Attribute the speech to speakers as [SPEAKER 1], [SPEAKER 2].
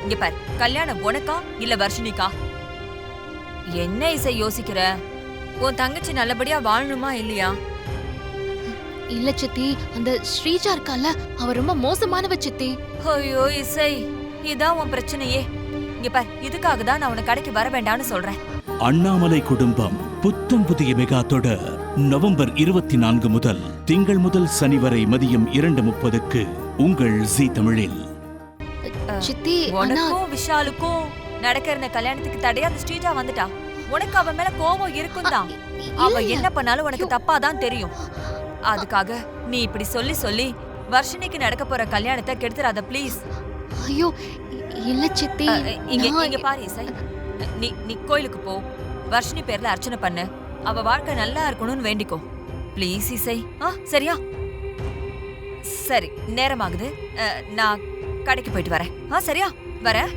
[SPEAKER 1] இங்க பாரு, கல்யாணம் உனக்கா இல்ல வர்ஷினிக்கா? என்ன இசை யோசிக்கிற? உன் தங்கச்சி நல்லபடியா வாழணுமா இல்லையா?
[SPEAKER 2] இல்ல சித்தி, அந்த ஸ்ரீஜா இருக்கால, அவ ரொம்ப மோசமானவ சித்தி.
[SPEAKER 1] ஐயோ இசை, இதான் உன் பிரச்சனையே. இங்க பாரு, இதுக்காக தான் நான் உன கடைக்கு வர வேண்டாம்னு சொல்றேன்.
[SPEAKER 3] அண்ணாமலை குடும்பம் புத்தம் புதிய மெகா தொடர் நவம்பர் 24 முதல் திங்கள் முதல் சனி வரை மதியம் 2:30க்கு உங்கள் ஜீ தமிழில்.
[SPEAKER 2] சித்தி,
[SPEAKER 1] உனக்கும் விஷாலுக்கும் நடக்கிற இந்த கல்யாணத்துக்கு தடையா அந்த ஸ்ரீஜா வந்துட்டா. உனக்கு அவ மேல கோபம் இருக்கும் தான். அவ என்ன பண்ணாலும் உனக்கு தப்பாதான் தெரியும். அதுக்காக நீ இப்படி சொல்லி சொல்லி வர்ஷினிக்கு நடக்க போற கல்யாணத்தை கெடுத்துறாத ப்ளீஸ்.
[SPEAKER 2] ஐயோ இல்ல சித்தி.
[SPEAKER 1] இங்க பாரு இசை, நீ கோயிலுக்கு போ, வர்ஷினி பேர்ல அர்ச்சனை பண்ணு, அவ வாழ்க்கை நல்லா இருக்கணும்னு வேண்டிக்கோ ப்ளீஸ் இசை. சரியா? சரி, நேரமாகுது, நான் கடைக்கு போயிட்டு வரேன். சரியா? வரேன்.